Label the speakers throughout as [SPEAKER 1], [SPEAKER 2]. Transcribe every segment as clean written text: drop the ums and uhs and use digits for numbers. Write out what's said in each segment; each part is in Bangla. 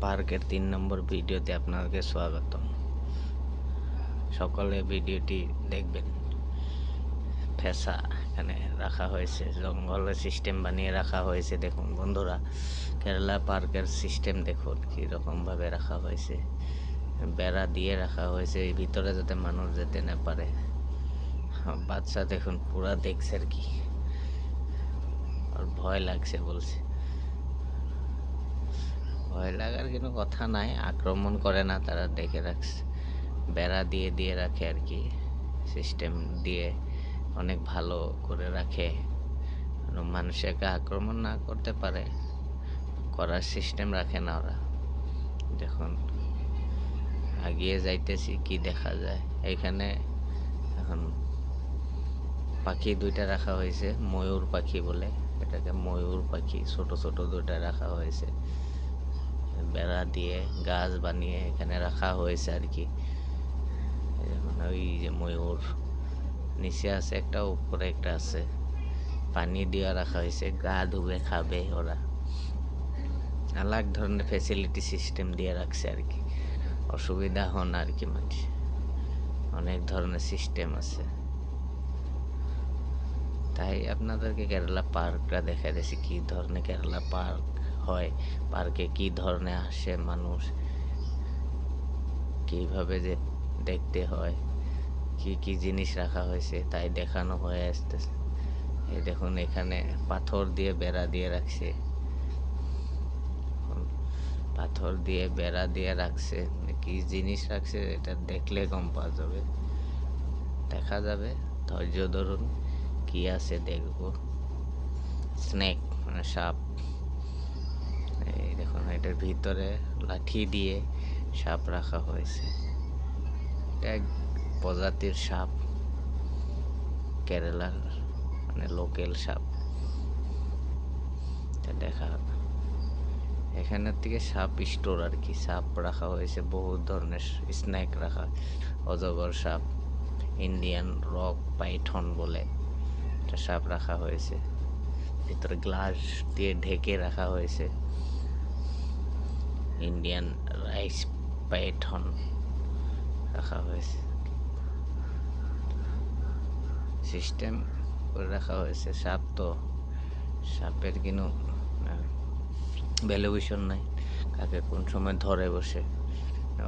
[SPEAKER 1] পার্কের 3 নম্বর ভিডিওতে আপনাকে স্বাগতম। সকলে ভিডিওটি দেখবেন। ফেসা এখানে রাখা হয়েছে, জঙ্গলের সিস্টেম বানিয়ে রাখা হয়েছে। দেখুন বন্ধুরা, কেরালা পার্কের সিস্টেম দেখুন কীরকমভাবে রাখা হয়েছে। বেড়া দিয়ে রাখা হয়েছে এই ভিতরে যাতে মানুষ যেতে না পারে। বাচ্চা দেখুন পুরা দেখছে আর কি, আর ভয় লাগছে বলছে। ভয় লাগার কোনো কথা নাই, আক্রমণ করে না, তারা দেখে রাখছে। বেড়া দিয়ে দিয়ে রাখে আর কি, সিস্টেম দিয়ে অনেক ভালো করে রাখে, মানুষকে আক্রমণ না করতে পারে, করার সিস্টেম রাখে না ওরা। দেখুন এগিয়ে যাইতেছি, কি দেখা যায় এখানে। এখন পাখি দুইটা রাখা হয়েছে, ময়ূর পাখি বলে এটাকে, ময়ূর পাখি ছোট ছোট দুইটা রাখা হয়েছে। বেড়া দিয়ে গাছ বানিয়ে এখানে রাখা হয়েছে আর কি। ওই যে ময়ূর নিচে আছে একটা, উপরে একটা আছে, পানি দিয়ে রাখা হয়েছে, গা ধুবে খাবে ওরা। আলাদা ধরনের ফ্যাসিলিটি সিস্টেম দিয়ে রাখছে আর কি, অসুবিধা হন আর কি। মানুষ অনেক ধরনের সিস্টেম আছে, তাই আপনাদেরকে কেরালা পার্কটা দেখা দিয়েছি, কী ধরনের কেরালা পার্ক হয়, পার্কে কি ধরনের আসে মানুষ, কিভাবে যে দেখতে হয়, কি কি জিনিস রাখা হয়েছে তাই দেখানো হয়ে আসতেছে। এই দেখুন এখানে পাথর দিয়ে বেড়া দিয়ে রাখছে, পাথর দিয়ে বেড়া দিয়ে রাখছে। কি জিনিস রাখছে এটা দেখলে গম পাওয়া যাবে, দেখা যাবে। ধৈর্য ধরুন, কি আছে দেখবো। স্নেক মানে সাপ। এই দেখুন এটার ভিতরে লাঠি দিয়ে সাপ রাখা হয়েছে। এক প্রজাতির সাপ, কেরালার মানে লোকাল সাপ দেখা। এখানের থেকে সাপ স্টোর আর কি, সাপ রাখা হয়েছে, বহু ধরনের স্নেক রাখা, অজগর সাপ, ইন্ডিয়ান রক পাইথন বলে একটা সাপ রাখা হয়েছে, ভিতরে গ্লাস দিয়ে ঢেকে রাখা হয়েছে। ইন্ডিয়ান রাইস পাইথন রাখা হয়েছে, সিস্টেম করে রাখা হয়েছে। সাপ তো, সাপের কোনো ভ্যালুয়েশন নাই, কাকে কোন সময় ধরে বসে।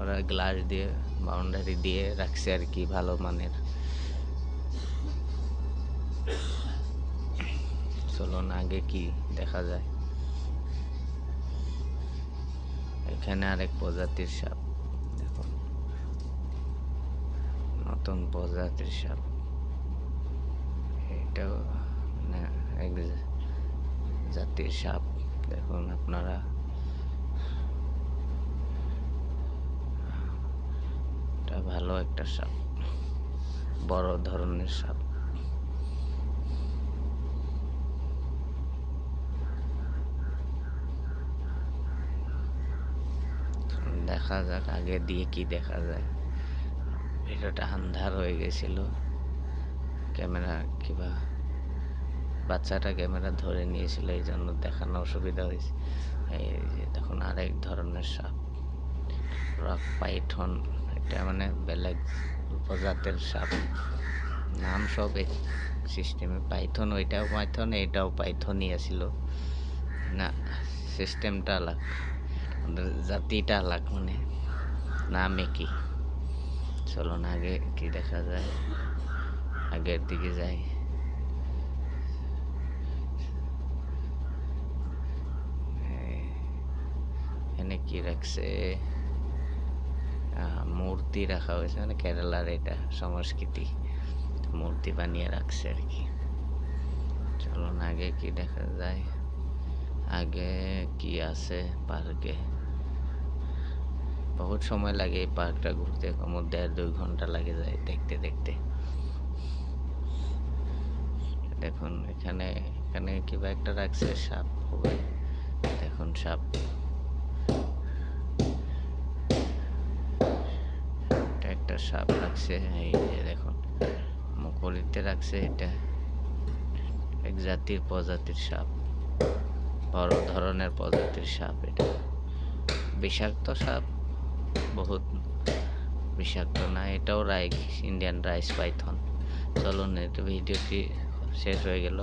[SPEAKER 1] ওরা গ্লাস দিয়ে বাউন্ডারি দিয়ে রাখছে আর কি, ভালো মানের। চলুন আগে কি দেখা যায়। এখানে আরেক প্রজাতির সাপ, দেখুন নতুন প্রজাতির সাপ। এটাও মানে এক জাতির সাপ, দেখুন আপনারা। এটা ভালো একটা সাপ, বড় ধরনের সাপ। দেখা যাক আগে দিয়ে কি দেখা যায়। ভিডিওটা আন্ধার হয়ে গেছিল, ক্যামেরা কিবা বাচ্চাটা ক্যামেরা ধরে নিয়েছিল, এই জন্য দেখানো অসুবিধা হয়েছে। এই যে দেখুন আরেক ধরনের সাপ, রক পাইথন। এটা মানে বেলেগ প্রজাতির সাপ, নাম সব এক সিস্টেমে। পাইথন, ওইটাও পাইথন, এইটাও পাইথনই আসিল না, সিস্টেমটা আলাগ, জাতিটা আলাগ, মানে নাম একই। চলুন আগে কি দেখা যায়, আগের দিকে যাই। এখানে কি রাখছে, মূর্তি রাখা হয়েছে, মানে কেরালার এটা সংস্কৃতি, মূর্তি বানিয়ে রাখছে আর কি। চলুন আগে কি দেখা যায়, আগে কি আছে পার্কে। বহুত সময় লাগে এই পার্কটা ঘুরতে, কমর 1.5-2 ঘন্টা লাগে যায় দেখতে দেখতে। দেখুন এখানে এখানে কিবা একটা রাখছে, সাপ হবে। দেখুন সাপ, একটা সাপ রাখছে, এই যে দেখুন মুখরিতে রাখছে। এটা এক জাতির প্রজাতির সাপ, বড় ধরনের প্রজাতির সাপ। এটা বিষাক্ত সাপ, বহুত বিষাক্ত না, এটাও ইন্ডিয়ান রাইস পাইথন। চলুন, ভিডিওটি শেষ হয়ে গেল।